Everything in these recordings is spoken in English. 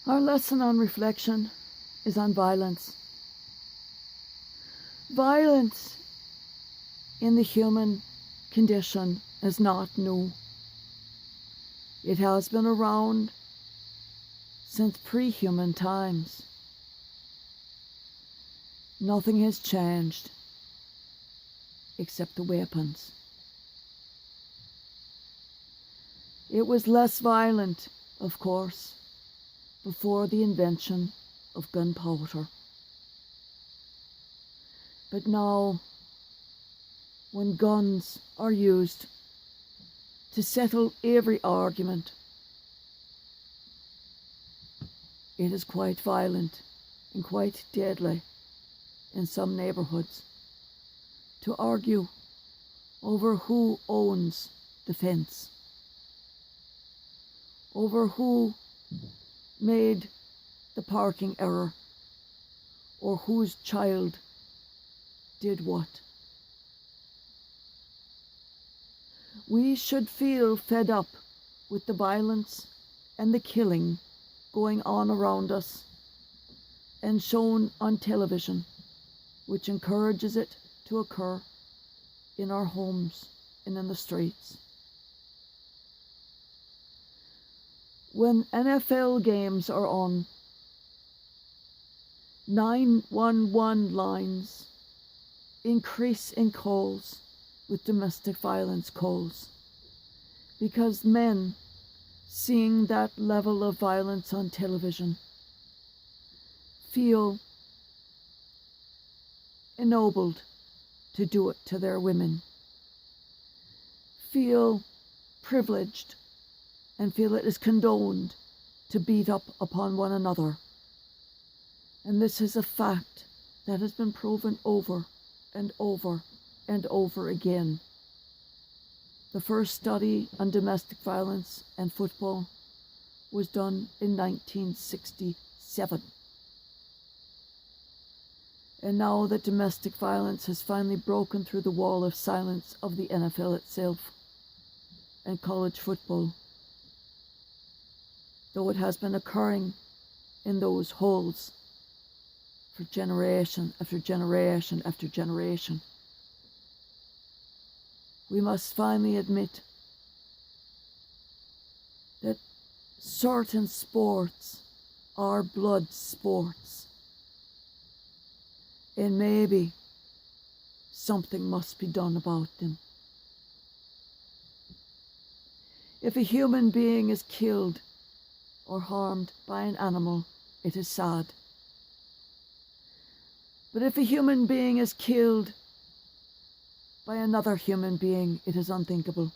Our lesson on reflection is on violence. Violence in the human condition is not new. It has been around since pre-human times. Nothing has changed except the weapons. It was less violent, of course, before the invention of gunpowder. But now, when guns are used to settle every argument, it is quite violent and quite deadly in some neighborhoods to argue over who owns the fence, over who made the parking error, or whose child did what. We should feel fed up with the violence and the killing going on around us and shown on television, which encourages it to occur in our homes and in the streets. When NFL games are on, 911 lines increase in calls with domestic violence calls, because men, seeing that level of violence on television, feel ennobled to do it to their women, feel privileged, and feel it is condoned to beat up upon one another. And this is a fact that has been proven over and over and over again. The first study on domestic violence and football was done in 1967. And now that domestic violence has finally broken through the wall of silence of the NFL itself and college football, though it has been occurring in those holes for generation after generation after generation, we must finally admit that certain sports are blood sports, and maybe something must be done about them. If a human being is killed or harmed by an animal, it is sad. But if a human being is killed by another human being, it is unthinkable.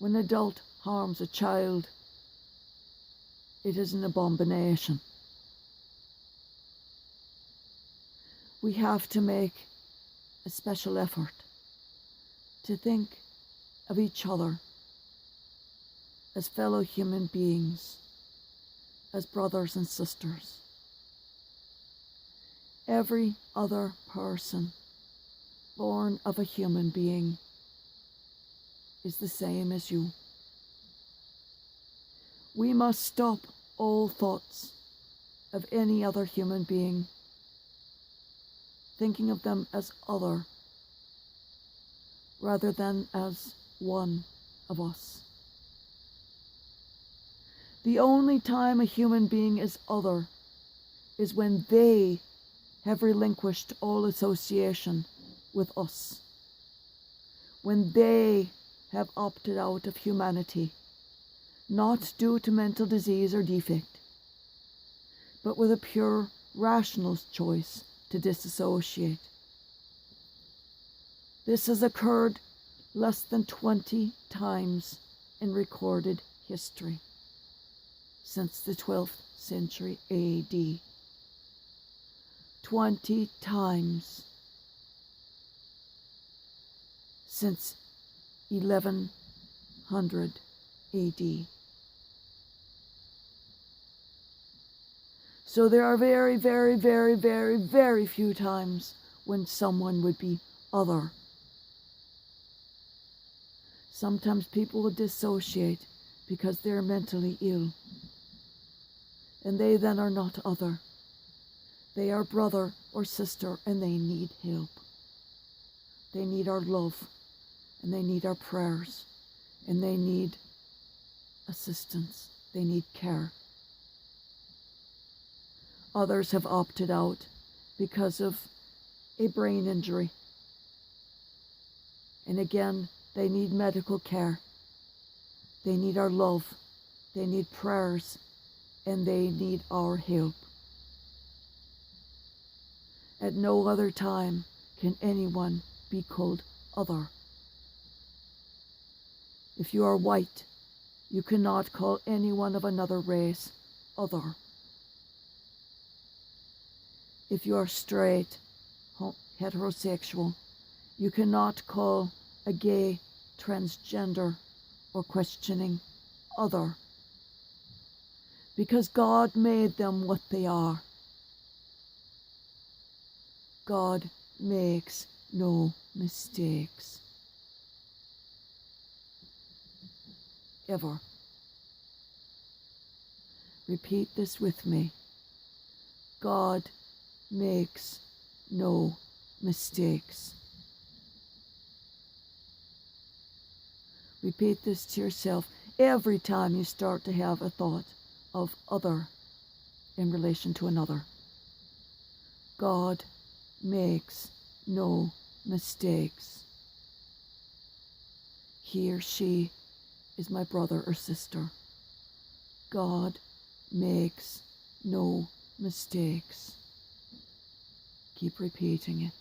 When an adult harms a child, it is an abomination. We have to make a special effort to think of each other as fellow human beings, as brothers and sisters. Every other person born of a human being is the same as you. We must stop all thoughts of any other human being, thinking of them as other rather than as one of us. The only time a human being is other is when they have relinquished all association with us, when they have opted out of humanity, not due to mental disease or defect, but with a pure rational choice to disassociate. This has occurred less than 20 times in recorded history since the 12th century AD. 20 times since 1100 AD. So there are very, very, very, very, very few times when someone would be other. Sometimes people will dissociate because they're mentally ill. and they then are not other. They are brother or sister, and they need help. They need our love, and they need our prayers, and they need assistance. They need care. Others have opted out because of a brain injury. And again, they need medical care. They need our love. They need prayers, and they need our help. At no other time can anyone be called other. If you are white, you cannot call anyone of another race other. If you are straight, heterosexual, you cannot call a gay, transgender, or questioning other, because God made them what they are. God makes no mistakes. Ever. Repeat this with me. God makes no mistakes. Repeat this to yourself every time you start to have a thought of other in relation to another. God makes no mistakes. He or she is my brother or sister. God makes no mistakes. Keep repeating it.